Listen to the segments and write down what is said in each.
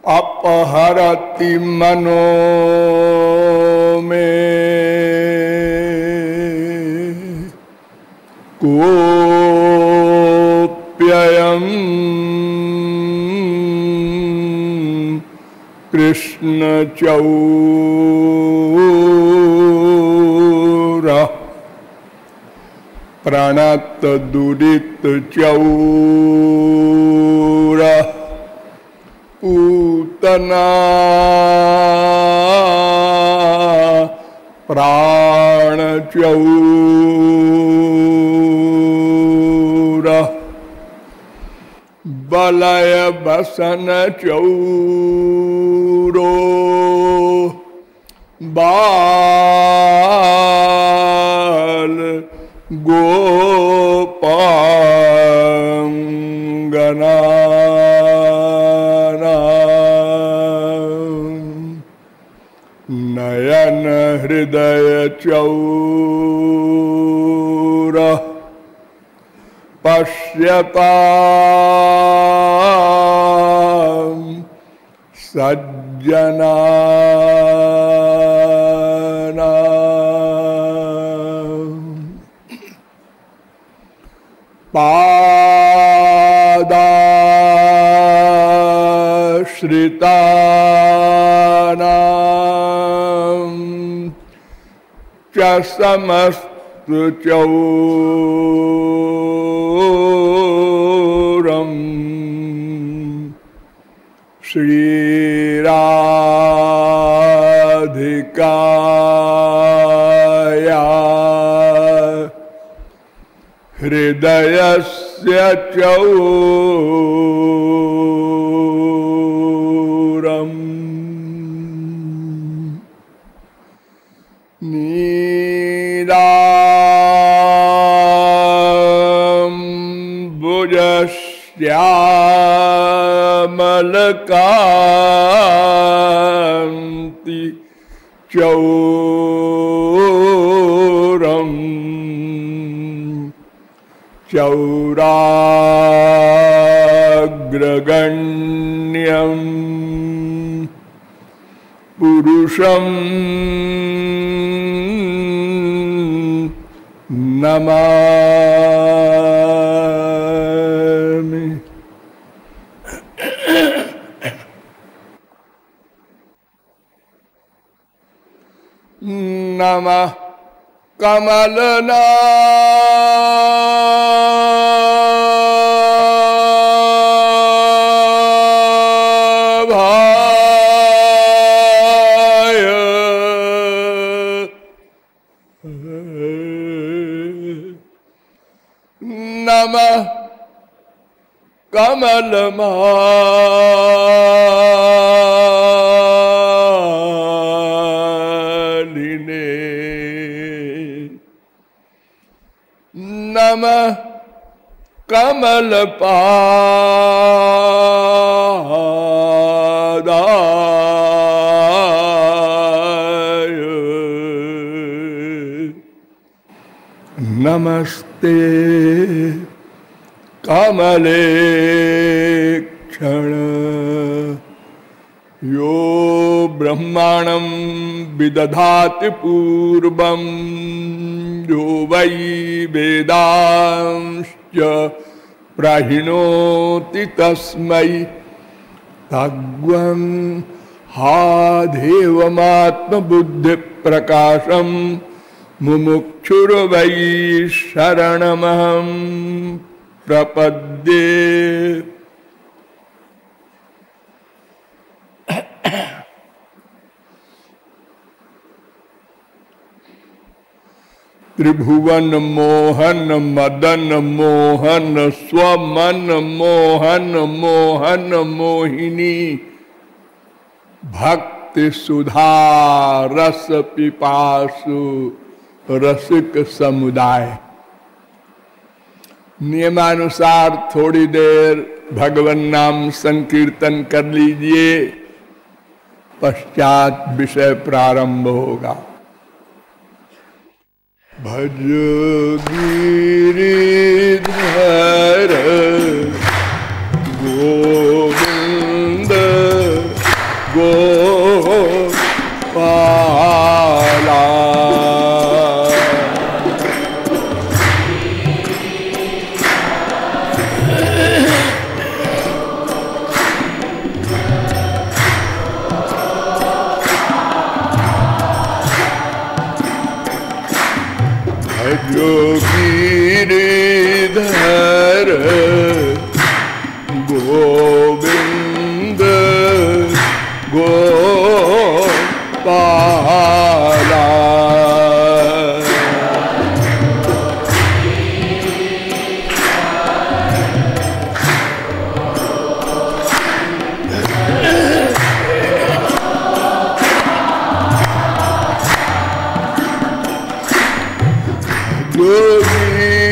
अपहरति मनो में कोप्ययम् कृष्ण चौरः प्रणत दुरित चौरः पूतना प्राण चौरः बलय बसन चौरो बाल गोपांगना नयन हृदय चौरः पश्यता सज्जना पादाश्रितानां च समस्तु चौरम् श्रीराधिकाया हृदयस्य चौरम् नीलाम्बुजश्यामलकान्ति चौरम् चौराग्रगण्यम् पुरुषं नमामि। नमः कमलनाभाय नमः कमलमालिने नमः कमलपादाय नमस्ते कमलेक्षण यो ब्रह्माणं विदधाति पूर्वं यो वै वेदांश्च प्रहिणोति तस्मै तद्वं हा देवमात्मबुद्धिप्रकाशं मुमुक्षुर्वै शरणमहं प्रपद्ये। त्रिभुवन मोहन मदन मोहन स्वमन मोहन मोहन मोहिनी भक्ति सुधा रस पिपासु रसिक समुदाय। नियमानुसार थोड़ी देर भगवन नाम संकीर्तन कर लीजिए, पश्चात विषय प्रारंभ होगा। भज गिरिधर गोविंद गिरिधर गोविंद गोपाला।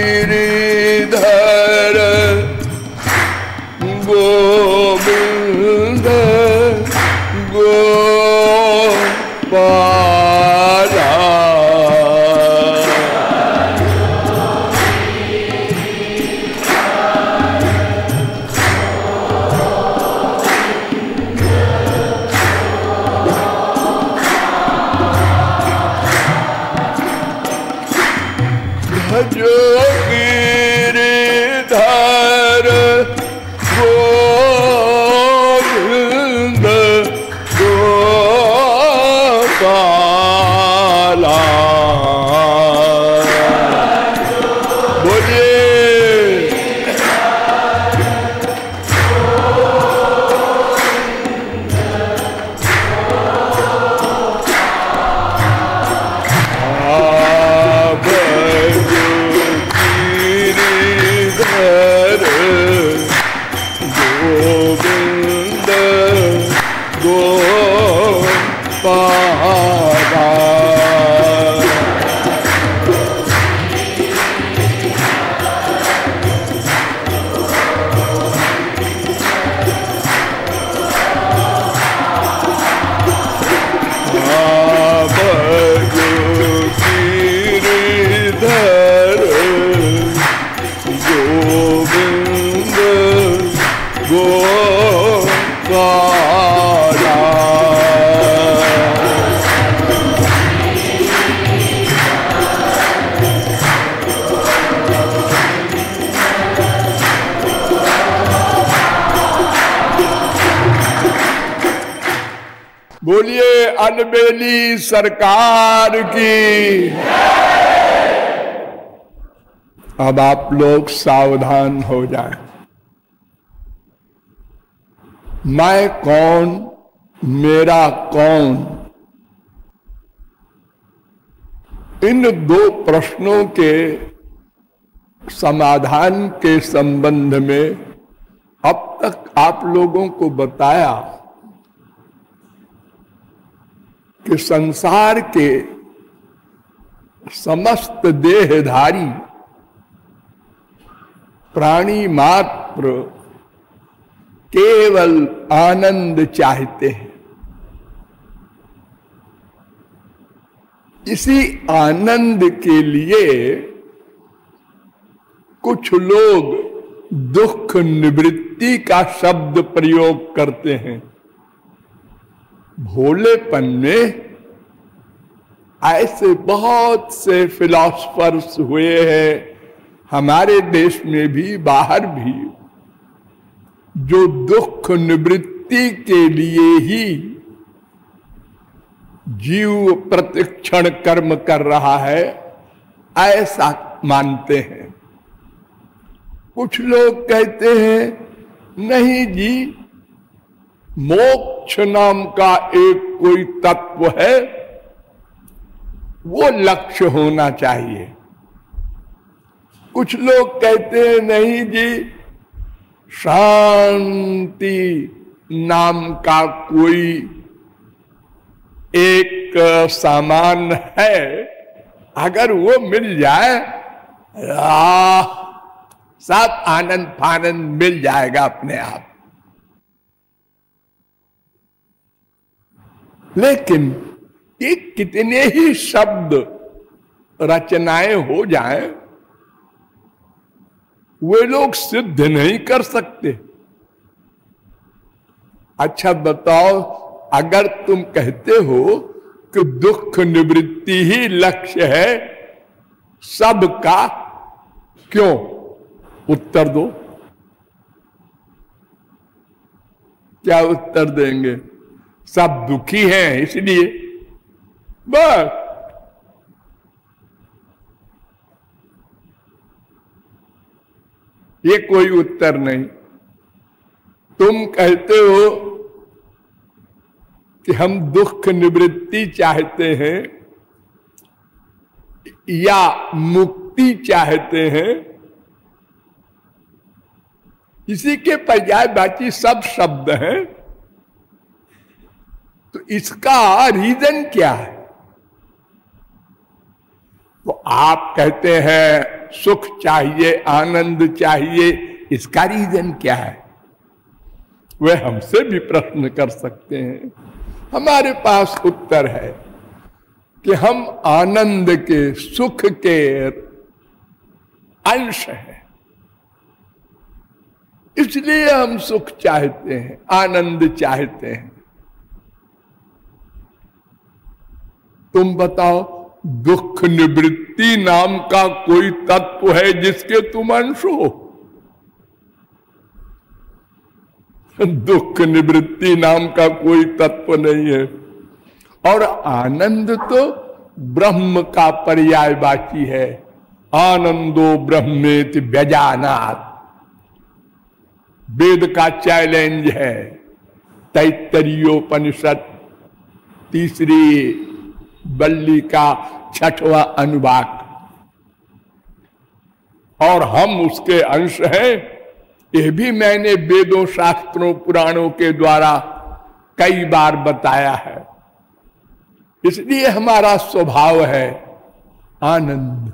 गिरिधर गोविंद गोपाला। भजो गिरिधर गोविंद गोपाला। बोलिए गोविंद गोपाला। गिरिधर गोविंद गोपाला। बोलिए अलबेली सरकार की। अब आप लोग सावधान हो जाएं। मैं कौन, मेरा कौन, इन दो प्रश्नों के समाधान के संबंध में अब तक आप लोगों को बताया कि संसार के समस्त देहधारी प्राणी मात्र केवल आनंद चाहते हैं। इसी आनंद के लिए कुछ लोग दुख निवृत्ति का शब्द प्रयोग करते हैं। भोलेपन में ऐसे बहुत से फिलॉसफर्स हुए हैं, हमारे देश में भी बाहर भी, जो दुख निवृत्ति के लिए ही जीव प्रतिक्षण कर्म कर रहा है, ऐसा मानते हैं। कुछ लोग कहते हैं नहीं जी, मोक्ष नाम का एक कोई तत्व है, वो लक्ष्य होना चाहिए। कुछ लोग कहते हैं नहीं जी, शांति नाम का कोई एक सामान है, अगर वो मिल जाए सब आनंद फानंद मिल जाएगा अपने आप। लेकिन ये कितने ही शब्द रचनाएं हो जाएं, वे लोग सिद्ध नहीं कर सकते। अच्छा बताओ, अगर तुम कहते हो कि दुख निवृत्ति ही लक्ष्य है सबका, क्यों? उत्तर दो। क्या उत्तर देंगे? सब दुखी हैं इसलिए। बस ये कोई उत्तर नहीं। तुम कहते हो कि हम दुख निवृत्ति चाहते हैं या मुक्ति चाहते हैं, इसी के पर्याय बाकी सब शब्द हैं, तो इसका रीजन क्या है? तो आप कहते हैं सुख चाहिए, आनंद चाहिए, इसका रीजन क्या है? वह हमसे भी प्रश्न कर सकते हैं। हमारे पास उत्तर है कि हम आनंद के, सुख के अंश हैं, इसलिए हम सुख चाहते हैं, आनंद चाहते हैं। तुम बताओ, दुख निवृत्ति नाम का कोई तत्व है जिसके तुम अंश हो? दुख निवृत्ति नाम का कोई तत्व नहीं है। और आनंद तो ब्रह्म का पर्यायवाची है। आनंदो ब्रह्मेति व्यजानात्, वेद का चैलेंज है। तैत्तरीयोपनिषद तीसरी बल्ली का 6वां अनुवाक, और हम उसके अंश हैं। यह भी मैंने वेदों, शास्त्रों, पुराणों के द्वारा कई बार बताया है। इसलिए हमारा स्वभाव है आनंद।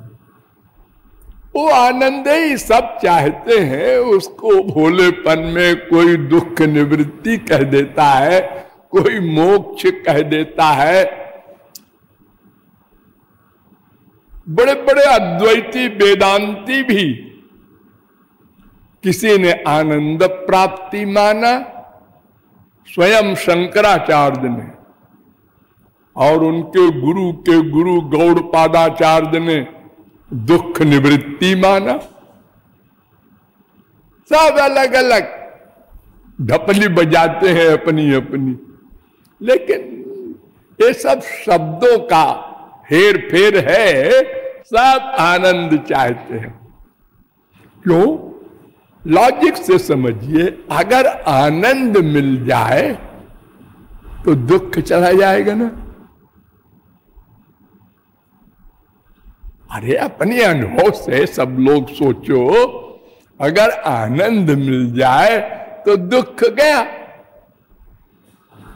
वो आनंद ही सब चाहते हैं। उसको भोलेपन में कोई दुख निवृत्ति कह देता है, कोई मोक्ष कह देता है। बड़े बड़े अद्वैती वेदांती भी किसी ने आनंद प्राप्ति माना, स्वयं शंकराचार्य ने, और उनके गुरु गौड़पादाचार्य ने दुख निवृत्ति माना। सब अलग अलग ढपली बजाते हैं अपनी अपनी, लेकिन ये सब शब्दों का हेर फेर है। सब आनंद चाहते हैं। क्यों? लॉजिक से समझिए, अगर आनंद मिल जाए तो दुख चला जाएगा ना। अरे अपने अनुभव से सब लोग सोचो, अगर आनंद मिल जाए तो दुख गया।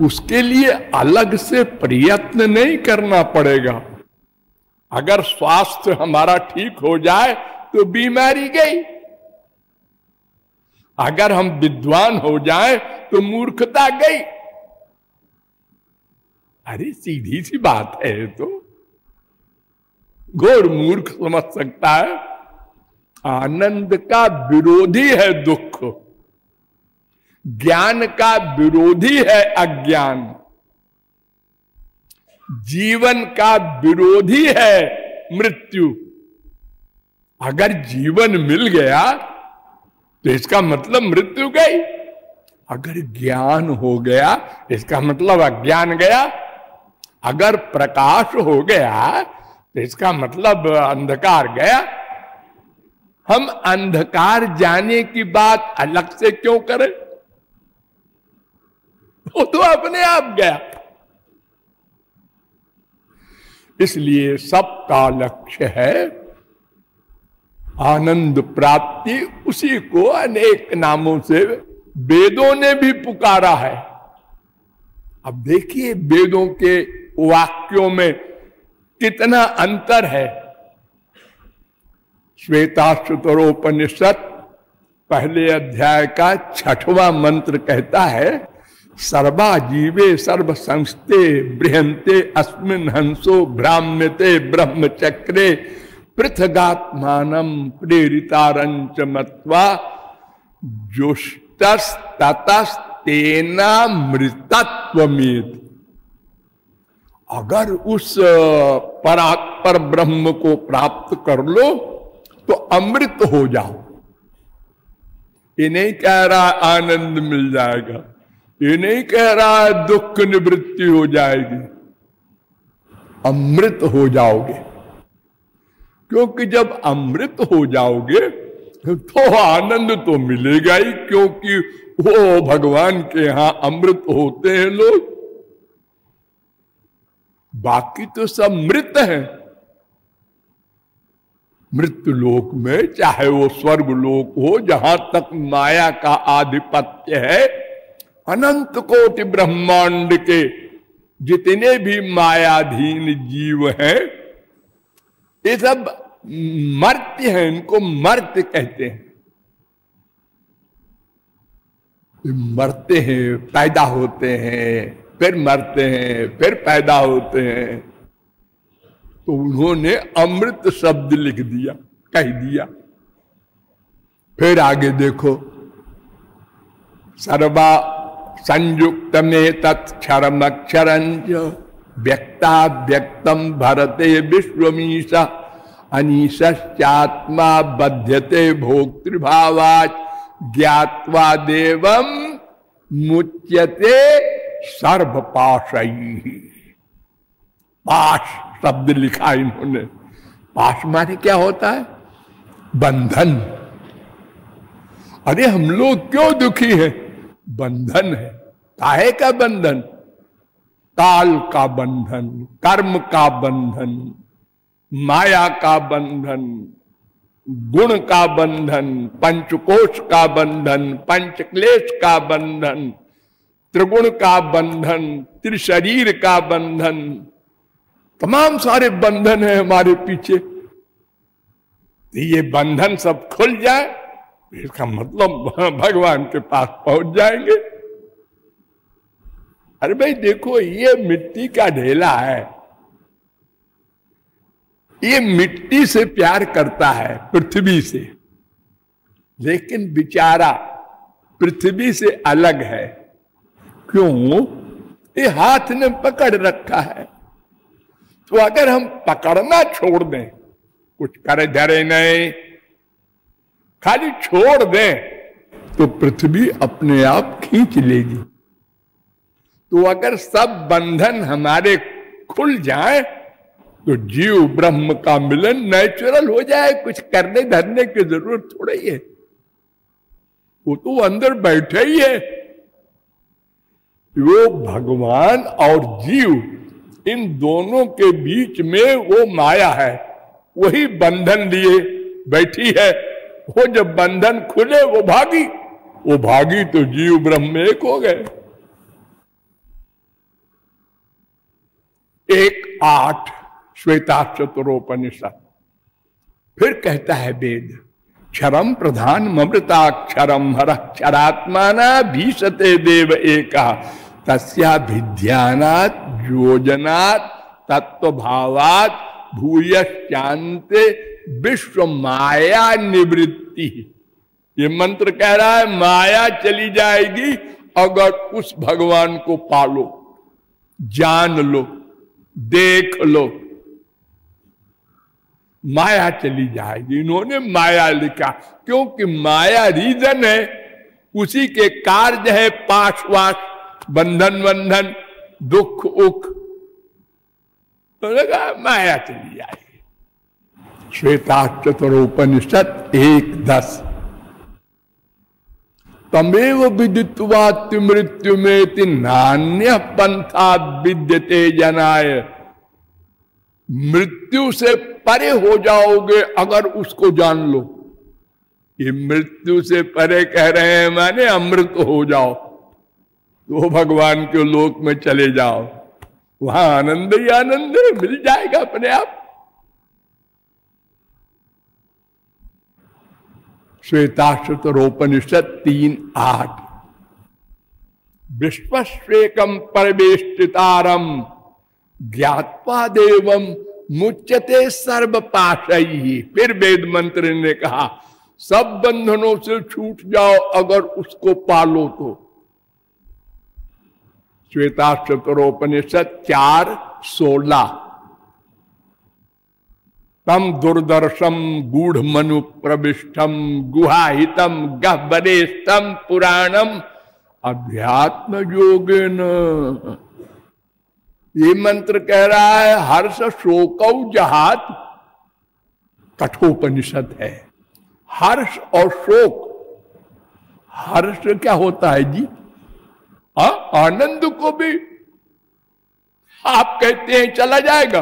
उसके लिए अलग से प्रयत्न नहीं करना पड़ेगा। अगर स्वास्थ्य हमारा ठीक हो जाए तो बीमारी गई। अगर हम विद्वान हो जाए तो मूर्खता गई। अरे सीधी सी बात है। तो घोर मूर्ख समझ सकता है। आनंद का विरोधी है दुख, ज्ञान का विरोधी है अज्ञान, जीवन का विरोधी है मृत्यु। अगर जीवन मिल गया तो इसका मतलब मृत्यु गई। अगर ज्ञान हो गया इसका मतलब अज्ञान गया। अगर प्रकाश हो गया तो इसका मतलब अंधकार गया। हम अंधकार जाने की बात अलग से क्यों करें? वो तो अपने आप गया। इसलिए सबका लक्ष्य है आनंद प्राप्ति। उसी को अनेक नामों से वेदों ने भी पुकारा है। अब देखिए वेदों के वाक्यों में कितना अंतर है। श्वेताश्वतरोपनिषद पहले अध्याय का 6वां मंत्र कहता है, सर्वा जीवे सर्व संस्थे बृहंते अस्मिन् हंसो भ्राम्यते ब्रह्मचक्रे पृथगात्मानं प्रेरितारंच मत्वा जुष्टस्ततस्तेनामृतत्वमेति। अगर उस परात्पर ब्रह्म को प्राप्त कर लो तो अमृत हो जाओ। ये नहीं कह रहा आनंद मिल जाएगा, ये नहीं कह रहा है दुख निवृत्ति हो जाएगी। अमृत हो जाओगे। क्योंकि जब अमृत हो जाओगे तो आनंद तो मिलेगा ही, क्योंकि वो भगवान के यहां अमृत होते हैं लोग। बाकी तो सब मृत हैं। मृत्यु लोक में, चाहे वो स्वर्ग लोक हो, जहां तक माया का आधिपत्य है, अनंत कोटि ब्रह्मांड के जितने भी मायाधीन जीव हैं, ये सब मर्त्य हैं, इनको मर्त्य कहते हैं। मरते हैं, पैदा होते हैं, फिर मरते हैं, फिर पैदा होते हैं। तो उन्होंने अमृत शब्द लिख दिया, कह दिया। फिर आगे देखो, सर्वा संयुक्त में तत्क्षरमक्षरंच व्यक्ता व्यक्तम भरते विश्वमीशा अनीशात्मा बध्यते भोक्तृभावाच ज्ञात्वा देवम मुच्यते सर्वपाशैः। पाश शब्द लिखा इन्होंने। पाश माने क्या होता है? बंधन। अरे हम लोग क्यों दुखी हैं? बंधन है। काहे का बंधन? काल का बंधन, कर्म का बंधन, माया का बंधन, गुण का बंधन, पंचकोश का बंधन, पंचक्लेश का बंधन, त्रिगुण का बंधन, त्रिशरीर का बंधन, तमाम सारे बंधन है हमारे पीछे। तो ये बंधन सब खुल जाए, इसका मतलब भगवान के पास पहुंच जाएंगे। अरे भाई देखो, ये मिट्टी का ढेला है, ये मिट्टी से प्यार करता है, पृथ्वी से, लेकिन बेचारा पृथ्वी से अलग है। क्यों? ये हाथ ने पकड़ रखा है। तो अगर हम पकड़ना छोड़ दें, कुछ करे धरे नहीं, खाली छोड़ दें, तो पृथ्वी अपने आप खींच लेगी। तो अगर सब बंधन हमारे खुल जाए, तो जीव ब्रह्म का मिलन नेचुरल हो जाए। कुछ करने धरने की जरूरत थोड़ा ही है, वो तो अंदर बैठे ही है। वो भगवान और जीव, इन दोनों के बीच में वो माया है, वही बंधन लिए बैठी है। वो जब बंधन खुले, वो भागी तो जीव ब्रह्म एक हो गए। 1:8 श्वेताक्षरोपनिषद। फिर कहता है वेद, क्षरम प्रधान ममृताक्षरम हरक्षरात्माना भीषते देव एका तस्या भिध्यानात् योजनात् तत्वभावात् भूयश्चान्ते विश्व माया निवृत्ति। ये मंत्र कह रहा है माया चली जाएगी अगर उस भगवान को पालो, जान लो, देख लो। माया चली जाएगी। इन्होंने माया लिखा क्योंकि माया रीजन है, उसी के कार्य है पाशवास, बंधन बंधन, दुख उख। तो लगा माया चली जाएगी। श्वेताक्षरोपनिषद 1:10। तमेव विदित्वाति मृत्युमेति नान्य पंथा विद्यते जनाय। मृत्यु से परे हो जाओगे अगर उसको जान लो। ये मृत्यु से परे कह रहे हैं माने अमृत हो जाओ, तो भगवान के लोक में चले जाओ, वहां आनंद ही आनंद मिल जाएगा अपने आप। श्वेताक्षरोपनिषद 3:8। विश्वस्वेकम परवेष्टितारम ज्ञात्वा देवम मुच्यते सर्व पाशैः। फिर वेद मंत्र ने कहा सब बंधनों से छूट जाओ अगर उसको पालो तो। श्वेताक्षरोपनिषद 4:16। तम दुर्दर्शम गूढ़ मनु प्रविष्टम गुहाहितम गह्वरेष्टम पुराणम अध्यात्म योगेन। ये मंत्र कह रहा है हर्ष शोकौ जहात, कठोपनिषद है। हर्ष और शोक। हर्ष क्या होता है जी? आनंद को भी आप कहते हैं चला जाएगा,